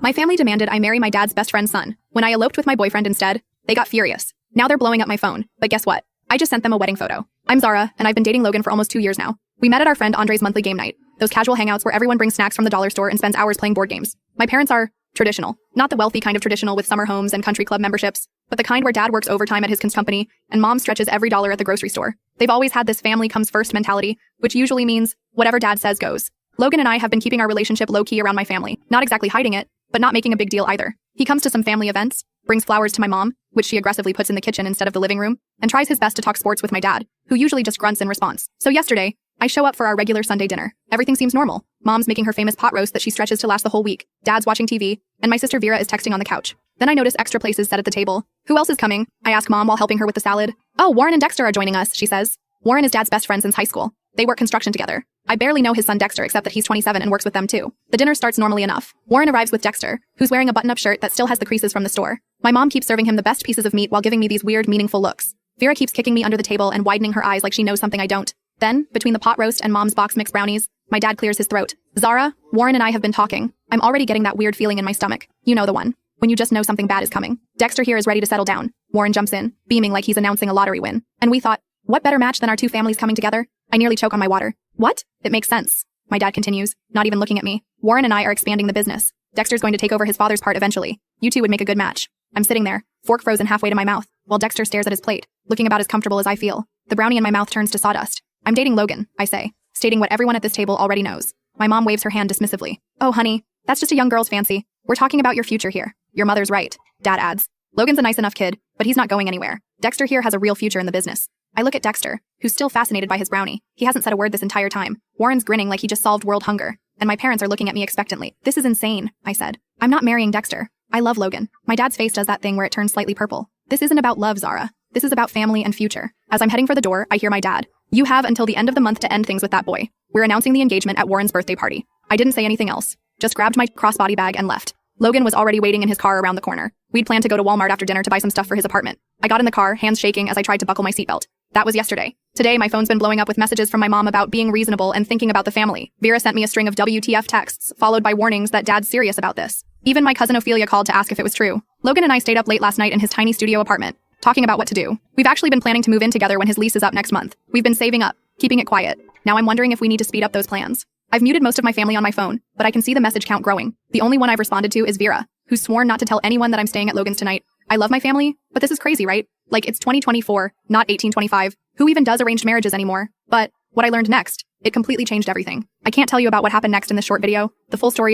My family demanded I marry my dad's best friend's son. When I eloped with my boyfriend instead, they got furious. Now they're blowing up my phone, but guess what? I just sent them a wedding photo. I'm Zara, and I've been dating Logan for almost 2 years now. We met at our friend Andre's monthly game night, those casual hangouts where everyone brings snacks from the dollar store and spends hours playing board games. My parents are traditional. Not the wealthy kind of traditional with summer homes and country club memberships, but the kind where dad works overtime at his company and mom stretches every dollar at the grocery store. They've always had this family comes first mentality, which usually means whatever dad says goes. Logan and I have been keeping our relationship low-key around my family, not exactly hiding it, but not making a big deal either. He comes to some family events, brings flowers to my mom, which she aggressively puts in the kitchen instead of the living room, and tries his best to talk sports with my dad, who usually just grunts in response. So yesterday, I show up for our regular Sunday dinner. Everything seems normal. Mom's making her famous pot roast that she stretches to last the whole week. Dad's watching TV, and my sister Vera is texting on the couch. Then I notice extra places set at the table. Who else is coming? I ask Mom while helping her with the salad. Oh, Warren and Dexter are joining us, she says. Warren is Dad's best friend since high school. They work construction together. I barely know his son Dexter except that he's 27 and works with them too. The dinner starts normally enough. Warren arrives with Dexter, who's wearing a button-up shirt that still has the creases from the store. My mom keeps serving him the best pieces of meat while giving me these weird, meaningful looks. Vera keeps kicking me under the table and widening her eyes like she knows something I don't. Then, between the pot roast and Mom's box mix brownies, my dad clears his throat. Zara, Warren and I have been talking. I'm already getting that weird feeling in my stomach. You know the one. When you just know something bad is coming. Dexter here is ready to settle down. Warren jumps in, beaming like he's announcing a lottery win. And we thought, what better match than our two families coming together? I nearly choke on my water. What? It makes sense. My dad continues, not even looking at me. Warren and I are expanding the business. Dexter's going to take over his father's part eventually. You two would make a good match. I'm sitting there, fork frozen halfway to my mouth, while Dexter stares at his plate, looking about as comfortable as I feel. The brownie in my mouth turns to sawdust. I'm dating Logan, I say, stating what everyone at this table already knows. My mom waves her hand dismissively. Oh, honey, that's just a young girl's fancy. We're talking about your future here. Your mother's right, Dad adds. Logan's a nice enough kid, but he's not going anywhere. Dexter here has a real future in the business. I look at Dexter, who's still fascinated by his brownie. He hasn't said a word this entire time. Warren's grinning like he just solved world hunger. And my parents are looking at me expectantly. This is insane, I said. I'm not marrying Dexter. I love Logan. My dad's face does that thing where it turns slightly purple. This isn't about love, Zara. This is about family and future. As I'm heading for the door, I hear my dad. You have until the end of the month to end things with that boy. We're announcing the engagement at Warren's birthday party. I didn't say anything else. Just grabbed my crossbody bag and left. Logan was already waiting in his car around the corner. We'd planned to go to Walmart after dinner to buy some stuff for his apartment. I got in the car, hands shaking as I tried to buckle my seatbelt. That was yesterday. Today, my phone's been blowing up with messages from my mom about being reasonable and thinking about the family. Vera sent me a string of WTF texts, followed by warnings that Dad's serious about this. Even my cousin Ophelia called to ask if it was true. Logan and I stayed up late last night in his tiny studio apartment, talking about what to do. We've actually been planning to move in together when his lease is up next month. We've been saving up, keeping it quiet. Now I'm wondering if we need to speed up those plans. I've muted most of my family on my phone, but I can see the message count growing. The only one I've responded to is Vera, who's sworn not to tell anyone that I'm staying at Logan's tonight. I love my family, but this is crazy, right? Like, it's 2024, not 1825. Who even does arranged marriages anymore? But what I learned next, it completely changed everything. I can't tell you about what happened next in this short video. The full story is